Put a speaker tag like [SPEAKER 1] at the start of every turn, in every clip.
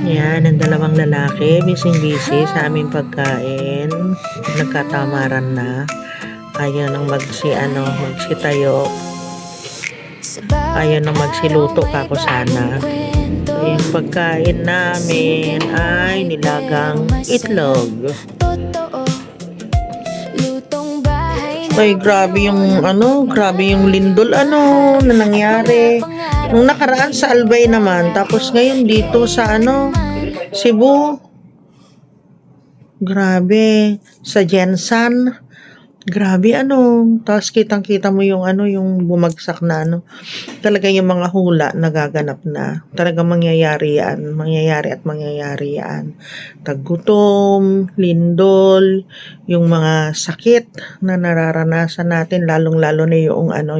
[SPEAKER 1] Yan, ang dalawang lalaki, busy-busy sa aming pagkain. Nagkatamaran na. Ayaw nang magsitayo. Ayaw nang magsiluto kako sana. Yung pagkain namin ay nilagang itlog. Ay, grabe yung lindol na nangyari. Nung nakaraan sa Albay naman, tapos ngayon dito sa Cebu. Grabe, sa Jensan. Grabe tapos kitang-kita mo yung yung bumagsak na Talaga yung mga hula nagaganap na. Talaga mangyayari yan. Taggutom, lindol, yung mga sakit na nararanasan natin, lalong-lalo na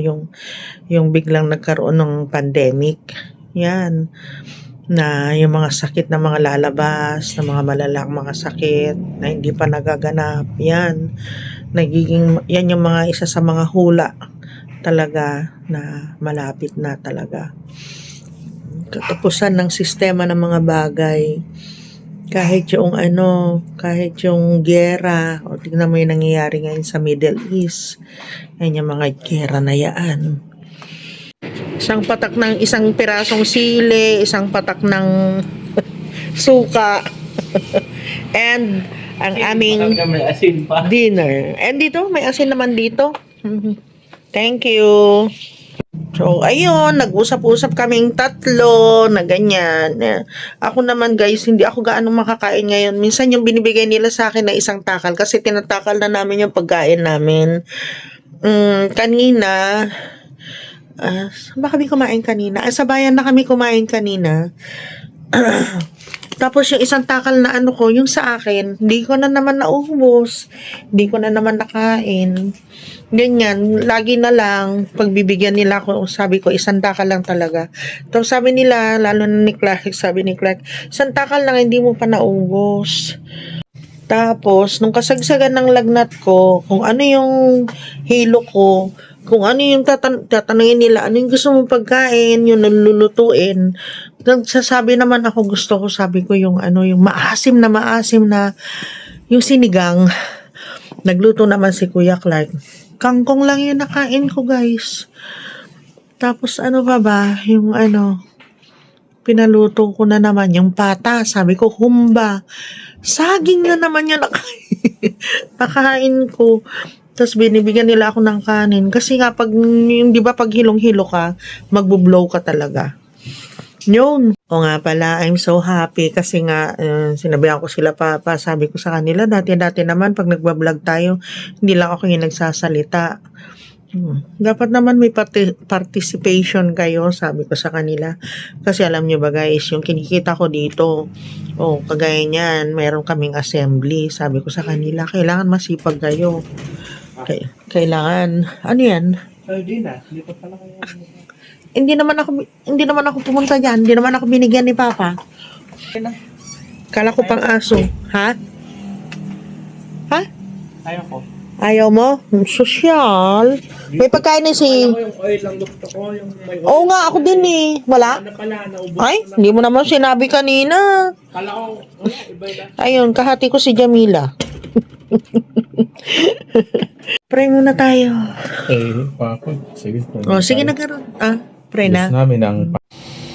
[SPEAKER 1] yung biglang nagkaroon ng pandemic. Yan. Na yung mga sakit na mga lalabas, na mga malalang mga sakit na hindi pa nagaganap. Yan yung mga isa sa mga hula talaga na malapit na talaga. Katapusan ng sistema ng mga bagay. Kahit yung giyera, o tignan mo yung nangyayari ngayon sa Middle East. Yan yung mga giyera na yan. Isang patak ng isang pirasong sili, isang patak ng suka, and ang aming dinner. And dito, may asin naman dito. Thank you. So, ayun, nag-usap-usap kaming tatlo na ganyan. Ako naman guys, hindi ako gaano makakain ngayon. Minsan yung binibigay nila sa akin na isang takal kasi tinatakal na namin yung pagkain namin. Kanina, saan ba kami kumain kanina? Sa bayan na kami kumain kanina. Tapos yung isang takal na yung sa akin, hindi ko na naman naubos. Hindi ko na naman nakain. Ganyan, lagi na lang, pagbibigyan nila ako, sabi ko, isang takal lang talaga. Tapos sabi nila, lalo na ni Clark, isang takal lang, hindi mo pa naubos. Tapos, nung kasagsagan ng lagnat ko, kung ano yung hilo ko, kung ano yung tatanungin nila, ano yung gusto mong pagkain, yung nalulutuin. Nagsasabi naman ako, gusto ko, sabi ko, yung maasim na, yung sinigang. Nagluto naman si Kuya Clark. Kangkong lang yung nakain ko, guys. Tapos, pa ba, yung pinaluto ko na naman, yung pata, sabi ko, humba. Saging na naman yung nakain ko. Tapos binibigyan nila ako ng kanin. Kasi nga, di ba pag hilong-hilo ka, magbo-blow ka talaga. Yun. O nga pala, I'm so happy kasi nga, sinabihan ko sila sabi ko sa kanila, dati-dati naman, pag nagbablog tayo, hindi lang ako yung nagsasalita. Dapat naman may participation kayo, sabi ko sa kanila. Kasi alam nyo ba guys, yung kinikita ko dito, kagaya niyan, mayroon kaming assembly. Sabi ko sa kanila, kailangan masipag kayo. Kailangan, ano yan?
[SPEAKER 2] Hindi na, hindi pa pala kayo.
[SPEAKER 1] Hindi naman ako pumunta diyan. Hindi naman ako binigyan ni Papa. Kala ko pang aso. Ha?
[SPEAKER 2] Ayaw ko.
[SPEAKER 1] Ayaw mo? Sosyal. May pagkain na si...
[SPEAKER 2] Yung oil lang gusto ko, yung may oil.
[SPEAKER 1] Oo nga, ako din eh. Wala?
[SPEAKER 2] Ano pala, naubos
[SPEAKER 1] Ay,
[SPEAKER 2] ko na.
[SPEAKER 1] hindi mo naman sinabi kanina.
[SPEAKER 2] Kala ko, wala, iba na.
[SPEAKER 1] Ayun, kahati ko si Jamila. Pray muna tayo.
[SPEAKER 3] Papa. Sige.
[SPEAKER 1] Sige na karon. Pray na.
[SPEAKER 3] Namin ang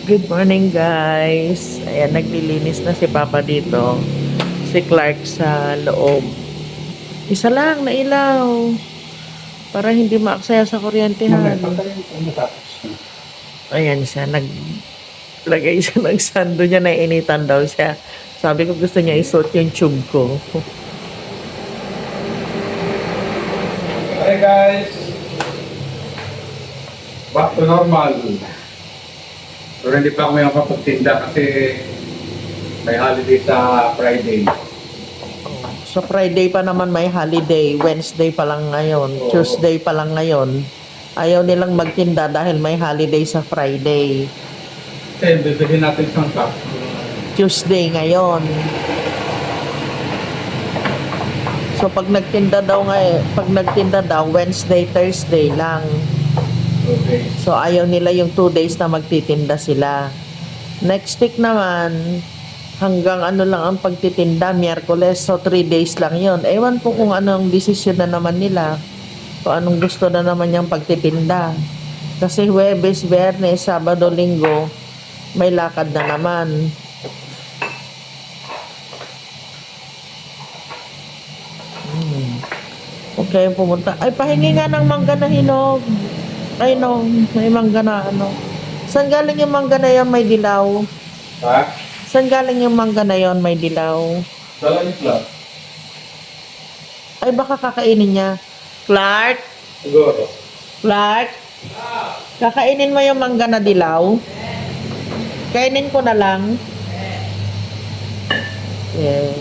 [SPEAKER 1] Good morning guys. Ayan, naglilinis na si Papa dito. Si Clark sa loob. Isa lang na ilaw. Para hindi maaksaya sa kuryentehan. Ayan siya. Naglagay siya ng sando niya. Nainitan daw siya. Sabi ko gusto niya isuot yung tube ko.
[SPEAKER 3] Hi guys! Back to normal. Pero hindi pa ako yung kapagtinda kasi may holiday sa Friday.
[SPEAKER 1] So Friday pa naman may holiday. Wednesday pa lang ngayon. Tuesday pa lang ngayon. Ayaw nilang magtinda dahil may holiday sa Friday.
[SPEAKER 3] Kasi bibilhin natin isang cup.
[SPEAKER 1] Tuesday ngayon. So pag nagtinda daw Wednesday, Thursday lang.
[SPEAKER 3] Okay.
[SPEAKER 1] So ayaw nila yung 2 days na magtitinda sila. Next week naman, Hanggang ano lang ang pagtitinda, Miyerkules, so 3 days lang yon. Ewan po kung anong desisyon na naman nila, kung anong gusto na naman niyang pagtitinda. Kasi Huwebes, Biyernes, Sabado, Linggo, may lakad na naman. Okay, pumunta. Ay, pahingi nga ng mangga na hinog. Ay, no, may mangga na ano. Saan galing yung mangga na yan, may dilaw?
[SPEAKER 3] Ha?
[SPEAKER 1] Saan galing yung mangga na yon, may dilaw?
[SPEAKER 3] Dalanit lang.
[SPEAKER 1] Ay, baka kakainin niya. Clark?
[SPEAKER 3] Siguro.
[SPEAKER 1] Clark? Kakainin mo yung mangga na dilaw? Kainin ko na lang. Yeah.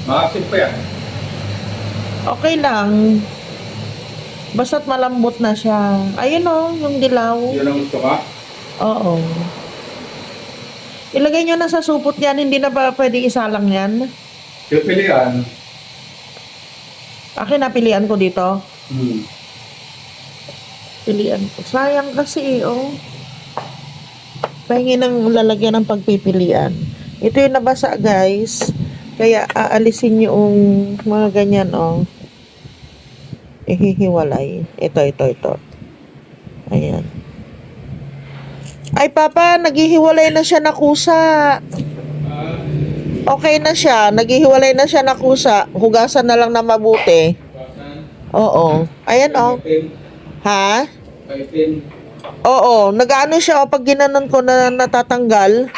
[SPEAKER 3] Maasin pa yan.
[SPEAKER 1] Okay lang. Basta't malambot na siya. Ayun o, yung dilaw.
[SPEAKER 3] Yun ang gusto ka?
[SPEAKER 1] Oo. Ilagay nyo na sa supot yan. Hindi na ba pwede isalang yan?
[SPEAKER 3] Pipilian.
[SPEAKER 1] Akin napilian ko dito.
[SPEAKER 3] Hmm.
[SPEAKER 1] Pilian ko. Sayang kasi oh. Pahingi ng lalagyan ng pagpipilian. Ito yung nabasa guys. Kaya aalisin yung mga ganyan oh. Ihihiwalay. Ito. Ayan. Ay papa, naghihiwalay na siya na kusa. Okay na siya. Naghihiwalay na siya na kusa. Hugasan na lang na mabuti. Oo. Ayan oh. Ha?
[SPEAKER 3] Kaitin.
[SPEAKER 1] Oo, nag-ano siya pag ginanon ko na natatanggal.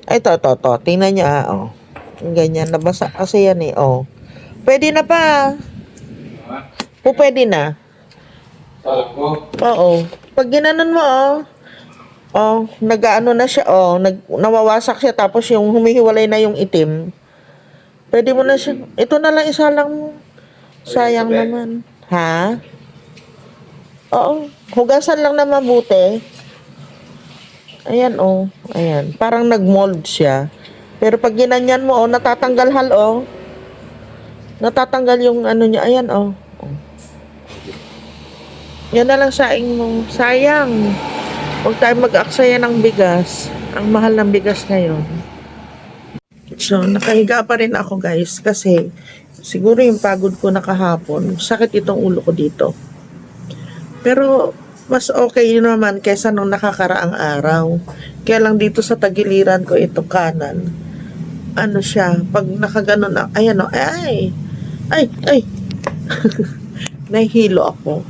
[SPEAKER 1] Ay, to. Tingnan niya, oh. Ganyan, nabasa kasi yan eh, oh. Pwede na pa. Pwede na.
[SPEAKER 3] Salak mo.
[SPEAKER 1] Oo. Pag ginanon mo, oh. Oh, nag-ano na siya, oh. Nawawasak siya, tapos yung humihiwalay na yung itim. Pwede mo na siya. Ito na lang isa lang mo. Sayang naman. Ha? Oo. Hugasan lang na mabuti. Ayan, oh. Ayan. Parang nag-mold siya. Pero pag ginanyan mo, oh, natatanggal oh. Natatanggal yung ano niya. Ayan, oh. Yan na lang saing mo. Sayang. Huwag tayo mag-aksaya ng bigas. Ang mahal ng bigas ngayon. So, nakahiga pa rin ako guys. Kasi, siguro yung pagod ko nakahapon. Sakit itong ulo ko dito. Pero, mas okay yun naman kaysa nung nakakaraang araw. Kaya lang dito sa tagiliran ko ito kanan. Ano siya, pag nakaganon na, ayan o, ay. Nahihilo ako.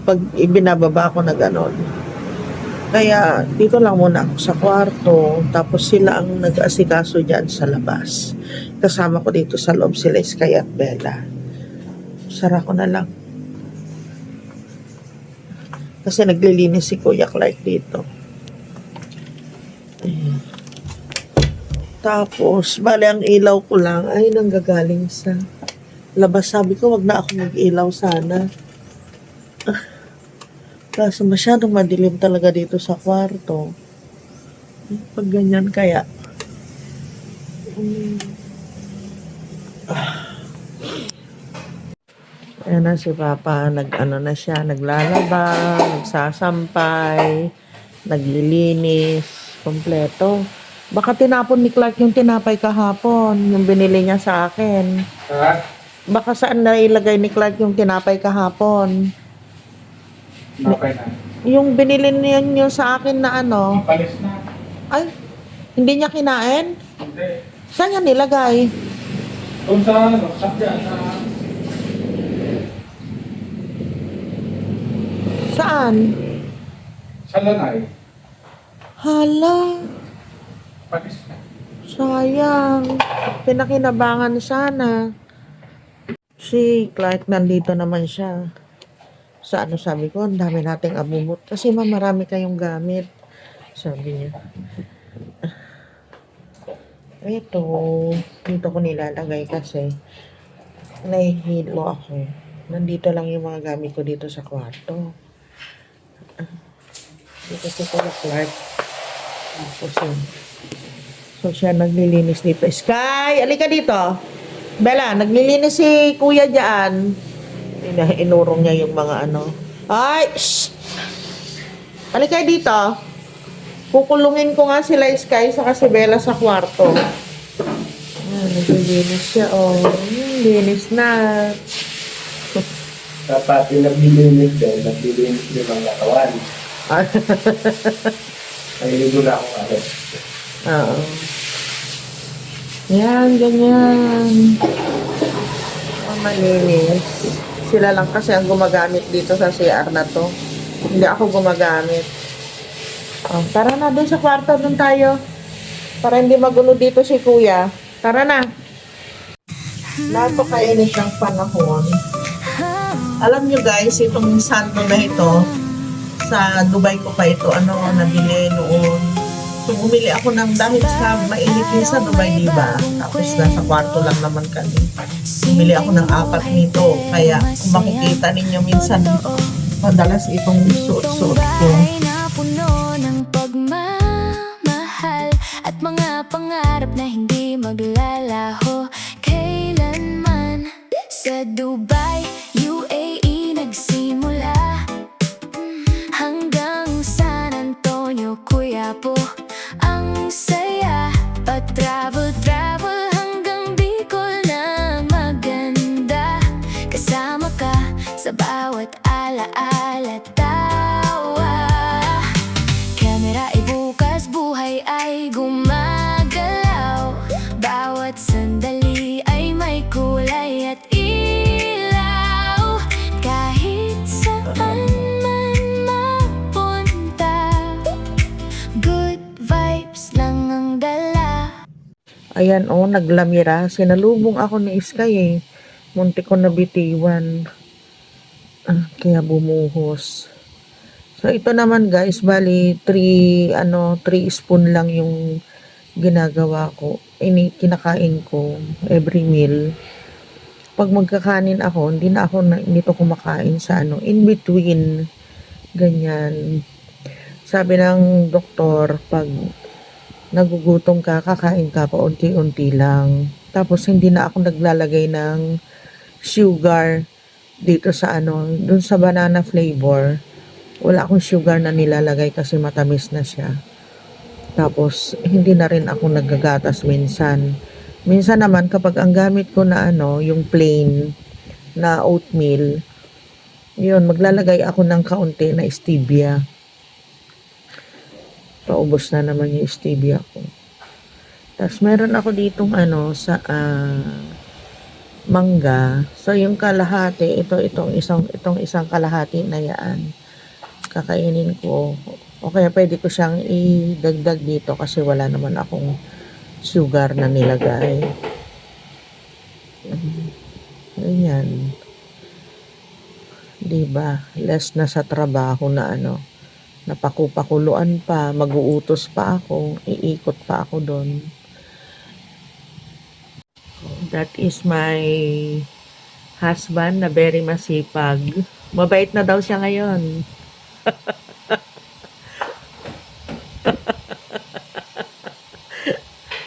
[SPEAKER 1] Pag ibinababa ako na ganon. Kaya dito lang muna ako sa kwarto. Tapos sila ang nag-asikaso dyan sa labas. Kasama ko dito sa loob sila Sky at Bella. Sara ko na lang. Kasi naglilinis si Kuya Clark dito. Ayan. Tapos, bali ang ilaw ko lang ay nanggagaling sa labas. Sabi ko, wag na ako mag-ilaw sana. Kaso masyadong madilim talaga dito sa kwarto. Pag ganyan kaya. Ayan na si Papa, nag-ano na siya, naglalaba, nagsasampay, naglilinis, kompleto. Baka tinapon ni Clark yung tinapay kahapon, yung binili niya sa akin.
[SPEAKER 3] Ha?
[SPEAKER 1] Baka saan na ilagay ni Clark yung tinapay kahapon?
[SPEAKER 3] Napay na.
[SPEAKER 1] Yung binili niya yung sa akin na ano,
[SPEAKER 3] Mapalis na.
[SPEAKER 1] ay, hindi niya kinain?
[SPEAKER 3] Hindi.
[SPEAKER 1] Saan niya nilagay?
[SPEAKER 3] Doon sa ano, sakya sa...
[SPEAKER 1] Saan?
[SPEAKER 3] Sa lanay.
[SPEAKER 1] Hala,
[SPEAKER 3] Palis na.
[SPEAKER 1] sayang. Pinakinabangan sana. Si Clark nandito naman siya. Sa ano sabi ko, ang dami nating abubot. Kasi marami kayong gamit. Sabi niya. Ito, dito ko nilalagay kasi nahihilo ako. Nandito lang yung mga gamit ko dito sa kwarto. Dito si Kuya Clark. Tapos yun. So siya naglilinis dito. Sky, alika dito. Bella, naglilinis si Kuya dyan. Inurong niya yung mga ano. Ay! Shh! Alika dito. Kukulungin ko nga sila Sky sa si Bella sa kwarto. Ayan, naglilinis siya. Oh, linis na.
[SPEAKER 2] Dapat yung naglilinis din ang katawan. Ay, ligo na ako ano.
[SPEAKER 1] Oo. Yan, ganyan. Oh, malinis. Sila lang kasi ang gumagamit dito sa CR na to. Hindi ako gumagamit. Oh, tara na dun sa kwarto, dun tayo. Para hindi magulo dito si Kuya. Tara na. Napakainit ng panahon. Alam nyo guys, itong sando na ito, sa Dubai ko pa ito, nabili noon. So, bumili ako ng dahil sa mainit din sa Dubai, diba? Tapos nasa kwarto lang naman kami. Bumili ako ng 4 nito. Kaya kung makikita ninyo minsan, madalas itong suot-suot ko.
[SPEAKER 4] Ay napuno ng pagmamahal at mga pangarap na hindi maglalaho kailanman. Sa Dubai, UAE nagsimula hanggang San Antonio, Quiapo. Ang saya, pa-travel hanggang Bicol na maganda. Kasama ka sa bawat alaala, tawa. Kamera ay bukas, buhay ay gumagalaw. Bawat sandali ay may kulay at ilaw. Kahit saan man mapunta, good vibes lang ang dala.
[SPEAKER 1] Ayan, oh, naglamira. Sinalubong ako ni Sky eh. Munti ko nabitiwan. Kaya bumuhos. So, ito naman guys, bali 3 spoon lang yung ginagawa ko. Kinakain ko every meal. Pag magkakanin ako, hindi to kumakain sa in between. Ganyan. Sabi ng doktor, pag nagugutom ka, kakain ka pa unti-unti lang. Tapos hindi na ako naglalagay ng sugar dito sa dun sa banana flavor. Wala akong sugar na nilalagay kasi matamis na siya. Tapos hindi na rin ako naggagatas minsan. Minsan naman kapag ang gamit ko na yung plain na oatmeal, yun, maglalagay ako ng kaunti na stevia. Paubos na naman yung stevia ko. Tapos meron ako ditong sa mangga. So yung kalahati, itong isang kalahati na yan. Kakainin ko. O kaya pwede ko siyang idagdag dito kasi wala naman akong sugar na nilagay. Ganyan. Diba? Less na sa trabaho na napakupakuluan pa, mag-uutos pa ako, iikot pa ako doon. That is my husband na very masipag. Mabait na daw siya ngayon.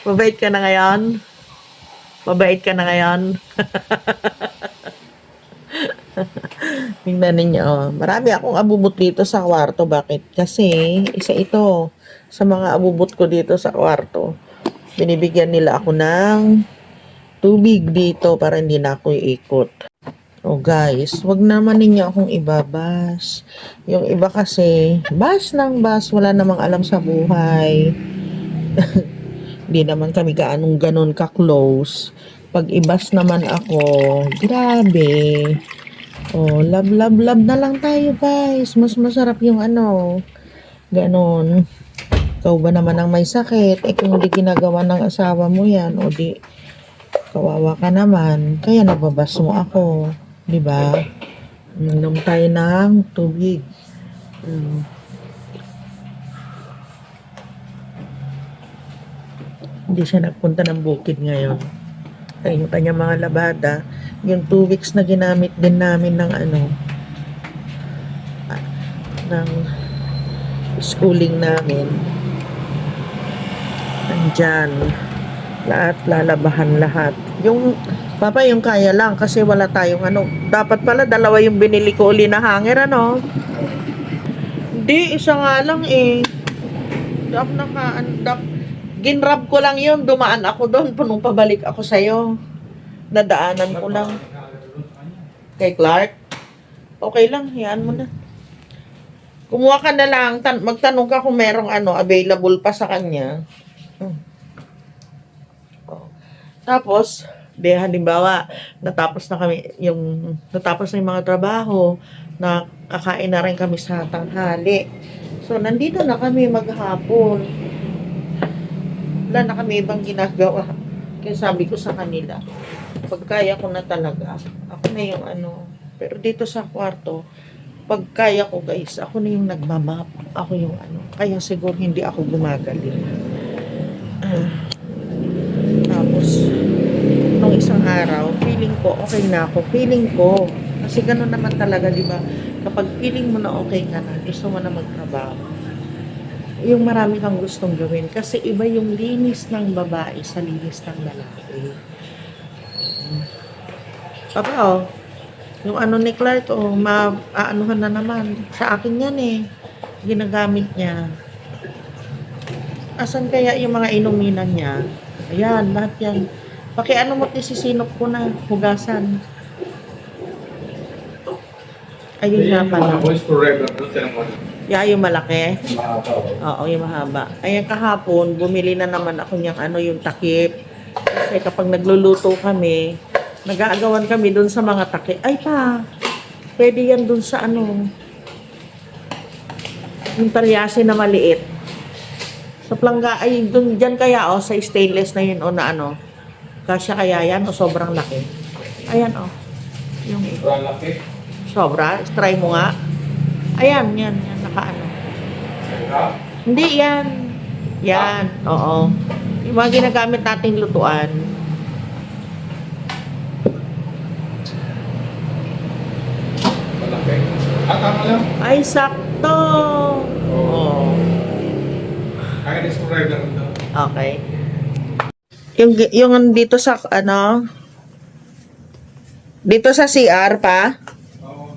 [SPEAKER 1] Mabait ka na ngayon? Mabait ka na ngayon? Tingnan ninyo, marami akong abubot dito sa kwarto. Bakit? Kasi isa ito sa mga abubot ko dito sa kwarto. Binibigyan nila ako ng tubig dito para hindi na ako iikot. Oh guys, wag naman ninyo akong ibabas. Yung iba kasi, bas ng bas, wala namang alam sa buhay. Hindi naman kami ganon ka-close. Pag ibas naman ako, grabe. Oh, love na lang tayo guys. Mas masarap yung ganon. Ikaw ba naman ang may sakit? Kung hindi ginagawa ng asawa mo yan, o di, kawawa ka naman. Kaya nababas mo ako. Diba? Inom tayo ng tubig. Hindi siya nagpunta ng bukid ngayon. Kaya yung kanyang mga labada, yung 2 weeks na ginamit din namin ng ng schooling namin. Nandyan. Lahat, lalabahan lahat. Yung Papa, yung kaya lang kasi wala tayong dapat pala 2 yung binili ko uli na hanger Hindi, isa nga lang eh. Hindi ako ginrab ko lang yun. Dumaan ako doon. Punong pabalik ako sa'yo. Nadaanan ko lang. Kay Clark. Okay lang. Hiyaan mo na. Kumuha ka na lang. Magtanong ka kung merong available pa sa kanya. Tapos, halimbawa, natapos na yung mga trabaho, kakain na rin kami sa tanghali. So, nandito na kami maghapon. Wala na kami ibang ginagawa. Kaya sabi ko sa kanila, pag kaya ko na talaga, ako na yung pero dito sa kwarto, pag kaya ko guys, ako na yung nagmamap. Ako yung kaya siguro hindi ako gumagaling. Tapos, nung isang araw, feeling ko, okay na ako. Feeling ko, kasi gano'n naman talaga, di ba? Kapag feeling mo na okay ka na, gusto mo na magtrabaho. Yung marami kang gustong gawin. Kasi iba yung linis ng babae sa linis ng lalaki. Papa, yung ni Clark, maaanuhan na naman. Sa akin yan ginagamit niya. Asan kaya yung mga inuminan niya? Ayan, lahat yan. Mo isisinop ko na, hugasan. Ayun nga pala.
[SPEAKER 3] Voice forever.
[SPEAKER 1] Yung malaki.
[SPEAKER 3] Mahaba.
[SPEAKER 1] Oo, yung mahaba. Ayan kahapon, bumili na naman ako niyang yung takip. Kasi kapag nagluluto kami, nag-aagawan kami dun sa mga takip. Ay pa, pwede yan dun sa yung talyase na maliit. Sa plangga, dyan kaya sa stainless na yun kasya kaya yan o sobrang laki? Ayan yung
[SPEAKER 3] Laki.
[SPEAKER 1] sobra, try mo nga. Ayan, yan, Hindi yan. Yan, oo. Yung mga ginagamit nating lutuan.
[SPEAKER 3] Malaki. Tama lang.
[SPEAKER 1] Ay, sakto. Oo.
[SPEAKER 3] Kaya is forever ito.
[SPEAKER 1] Okay. Yung dito sa dito sa CR pa.
[SPEAKER 3] Oo.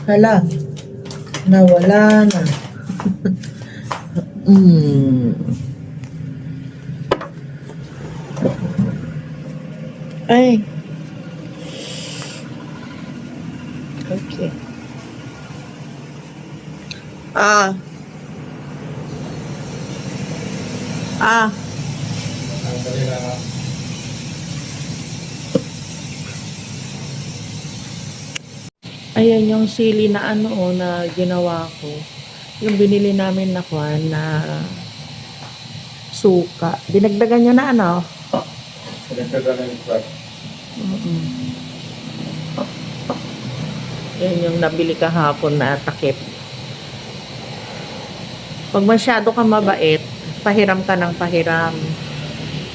[SPEAKER 1] Hala. Nawala na. Ay. Okay.
[SPEAKER 3] Sandali lang.
[SPEAKER 1] Ayan yung sili na na ginawa ko. Yung binili namin na suka. Dinagdagan nyo na
[SPEAKER 3] Pinagdagan ng truck.
[SPEAKER 1] Yan yung nabili kahapon na takip. Pag masyado ka mabait, pahiram ka ng pahiram.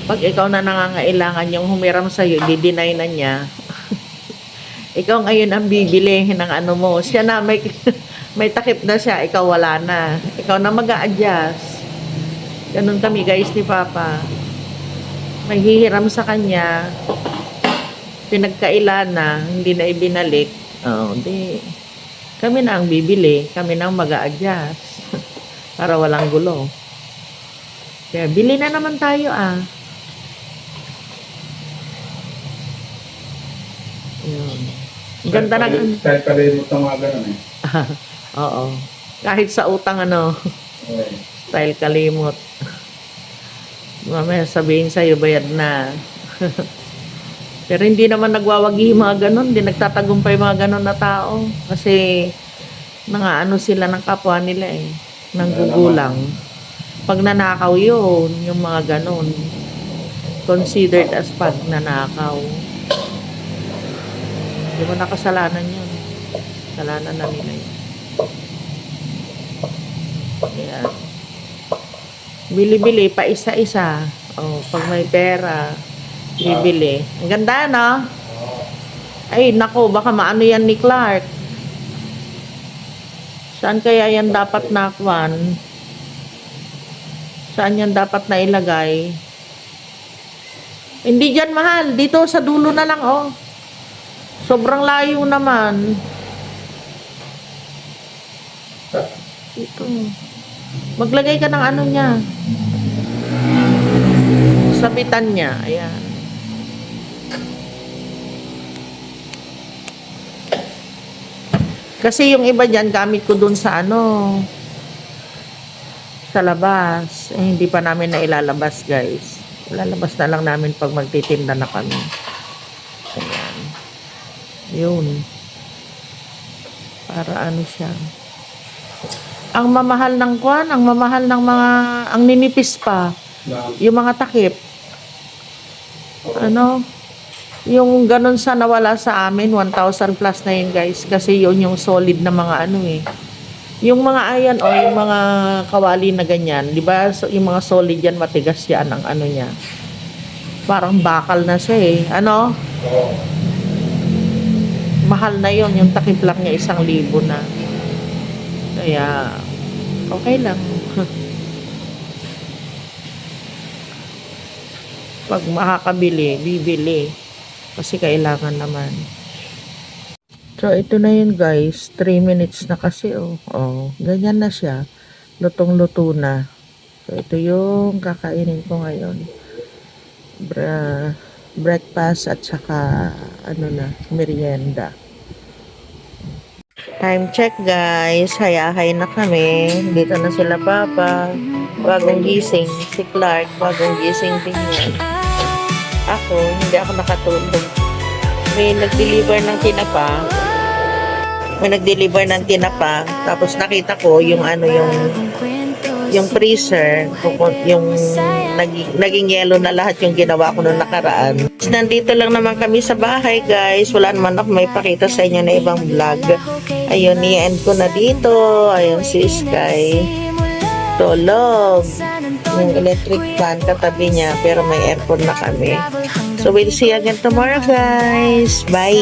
[SPEAKER 1] Pag ikaw na nangangailangan yung humiram sa'yo, di-deny na niya. Ikaw ngayon ang bibili ng mo. Siya na may takip na siya, ikaw wala na. Ikaw na mag-a-adjust. Ganun kami guys ni Papa. May hihiram sa kanya. Pinagkailan na, hindi na ibinalik. Kami na ang bibili, kami na ang mag-a-adjust. Para walang gulo. Kaya bili na naman tayo Yun. Ganda na.
[SPEAKER 3] Kahit kalimut ng mga ganun
[SPEAKER 1] Oo. Kahit sa utang
[SPEAKER 3] Okay.
[SPEAKER 1] style kalimot. Mamaya sabihin sa'yo, bayad na. Pero hindi naman nagwawagi mga ganon. Hindi nagtatagumpay mga ganon na tao. Kasi sila ng kapwa nila nang gugulang. Pag nanakaw yun, yung mga ganon, considered as pag nanakaw. Hindi mo nakasalanan yun. Kasalanan na nila yun. Ayan. Bili-bili, pa isa-isa. Pag may pera, bibili. Ang ganda, no? Ay, nako, baka maano yan ni Clark. Saan kaya yan dapat nakwan? Saan yan dapat na ilagay? Hindi dyan mahal. Dito sa dulo na lang, oh. Sobrang layo naman. Ito. Maglagay ka ng ano niya. Sabitan niya. Ayan. Kasi yung iba dyan, gamit ko dun sa ano, sa labas. Eh, hindi pa namin na ilalabas, guys. Ilalabas na lang namin pag magtitinda na kami. Ayan. Yun. Para ano siya. Ang mamahal ng kwan, ang mamahal ng mga, ang ninipis pa. Yung mga takip. Ano? Yung ganun sa nawala sa amin, 1,000 plus na yun, guys. Kasi yun yung solid na mga ano eh. Yung mga ayan o yung mga kawali na ganyan, di ba? So, yung mga solid yan, matigas yan ang ano niya. Parang bakal na siya eh. Ano? Mahal na yun. Yung takip lang niya 1,000 na. Kaya, okay lang. Pag makakabili, bibili. Kasi kailangan naman. So, ito na yun guys. 3 minutes na kasi, oh. Oh, ganyan na siya. Lutong-luto na. So, ito yung kakainin ko ngayon. Breakfast at saka, ano na, merienda. Time check guys. Hayahay na kami. Dito na sila Papa. Bagong gising. Si Clark, bagong gising din yan. Ako, hindi ako nakatulog. May nag-deliver ng tinapa. Tapos nakita ko yung ano, yung freezer, yung naging yellow na lahat yung ginawa ko noong nakaraan. Nandito lang naman kami sa bahay guys. Wala naman ako may pakita sa inyo na ibang vlog. Ayun, i-end ko na dito. Ayun si Sky. Tulog. Yung electric fan katabi niya, pero may aircon na kami. So we'll see you again tomorrow guys. Bye.